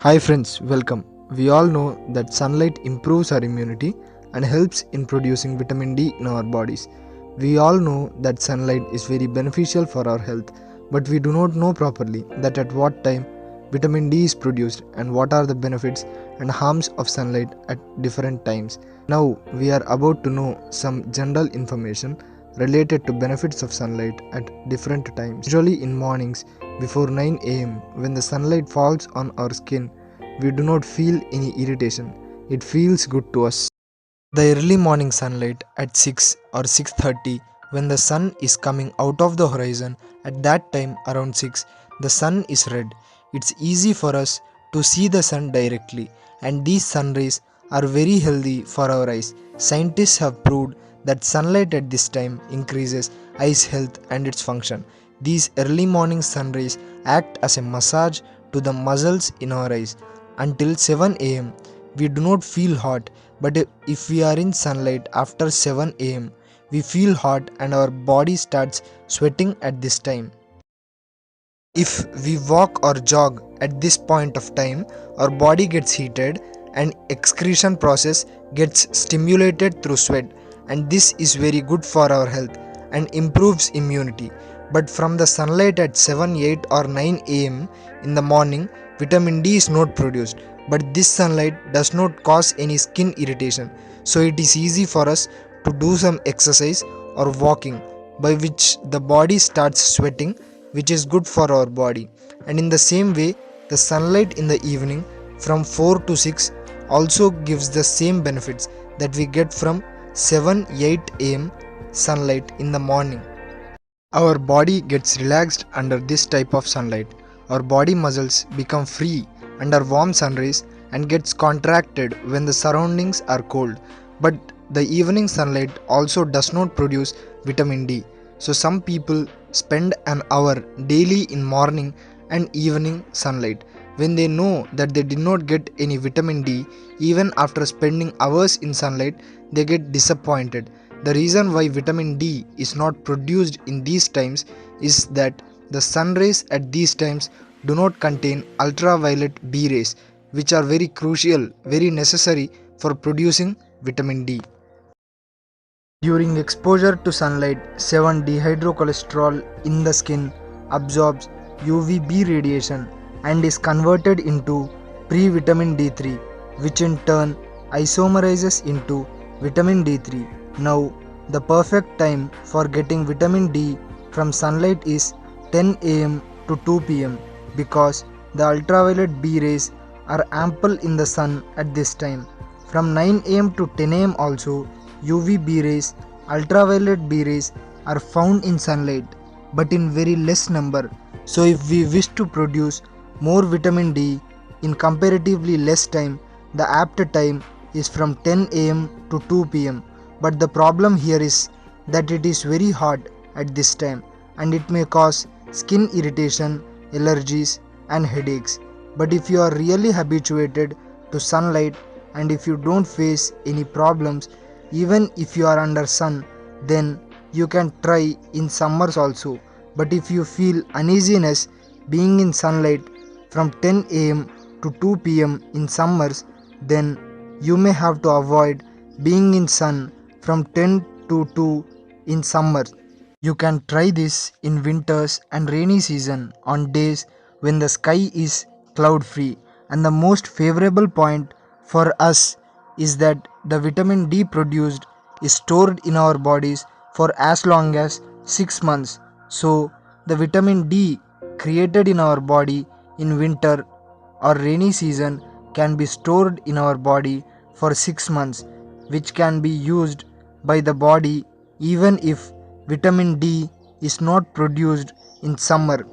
Hi friends, welcome. We all know that sunlight improves our immunity and helps in producing vitamin D in our bodies. We all know that sunlight is very beneficial for our health, but we do not know properly that at what time vitamin D is produced and what are the benefits and harms of sunlight at different times. Now we are about to know some general information related to benefits of sunlight at different times. Usually in mornings before 9 am, when the sunlight falls on our skin, we do not feel any irritation. It feels good to us. The early morning sunlight at 6 or 6:30, when the sun is coming out of the horizon, at that time around 6, the sun is red. It's easy for us to see the sun directly, and these sun rays are very healthy for our eyes. Scientists have proved that sunlight at this time increases eyes health and its function. These early morning sun rays act as a massage to the muscles in our eyes. Until 7 am, we do not feel hot, but if we are in sunlight after 7 am, we feel hot and our body starts sweating at this time. If we walk or jog at this point of time, our body gets heated and excretion process gets stimulated through sweat, and this is very good for our health and improves immunity. But from the sunlight at 7, 8 or 9 am in the morning, vitamin D is not produced, but this sunlight does not cause any skin irritation, so it is easy for us to do some exercise or walking, by which the body starts sweating, which is good for our body. And in the same way, the sunlight in the evening from 4 to 6 also gives the same benefits that we get from 7, 8 am sunlight in the morning. Our body gets relaxed under this type of sunlight. Our body muscles become free under warm sun rays and gets contracted when the surroundings are cold. But the evening sunlight also does not produce vitamin D. So some people spend an hour daily in morning and evening sunlight. When they know that they did not get any vitamin D, even after spending hours in sunlight, they get disappointed. The reason why vitamin D is not produced in these times is that the sun rays at these times do not contain ultraviolet B rays, which are very crucial, very necessary for producing vitamin D. During exposure to sunlight, 7-dehydrocholesterol in the skin absorbs UVB radiation and is converted into pre-vitamin D3, which in turn isomerizes into vitamin D3. Now, the perfect time for getting vitamin D from sunlight is 10 am to 2 pm because the ultraviolet B rays are ample in the sun at this time. From 9 am to 10 am also, UVB rays, ultraviolet B rays are found in sunlight, but in very less number. So if we wish to produce more vitamin D in comparatively less time, the apt time is from 10 am to 2 pm. But the problem here is that it is very hot at this time and it may cause skin irritation, allergies and headaches. But if you are really habituated to sunlight and if you don't face any problems, even if you are under sun, then you can try in summers also. But if you feel uneasiness being in sunlight from 10 am to 2 pm in summers, then you may have to avoid being in sun from 10 to 2 in summer. You can try this in winters and rainy season on days when the sky is cloud free. And the most favorable point for us is that the vitamin D produced is stored in our bodies for as long as 6 months. So the vitamin D created in our body in winter or rainy season can be stored in our body for 6 months, which can be used by the body even if vitamin D is not produced in summer.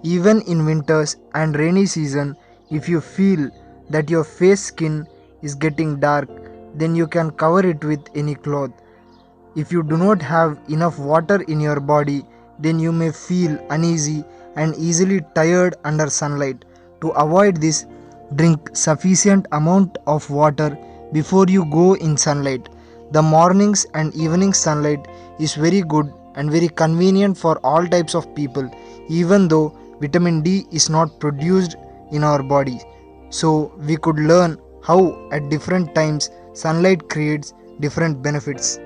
Even in winters and rainy season, if you feel that your face skin is getting dark, then you can cover it with any cloth. If you do not have enough water in your body, then you may feel uneasy and easily tired under sunlight. To avoid this, drink sufficient amount of water before you go in sunlight. The mornings and evening sunlight is very good and very convenient for all types of people, even though vitamin D is not produced in our body. So we could learn how at different times sunlight creates different benefits.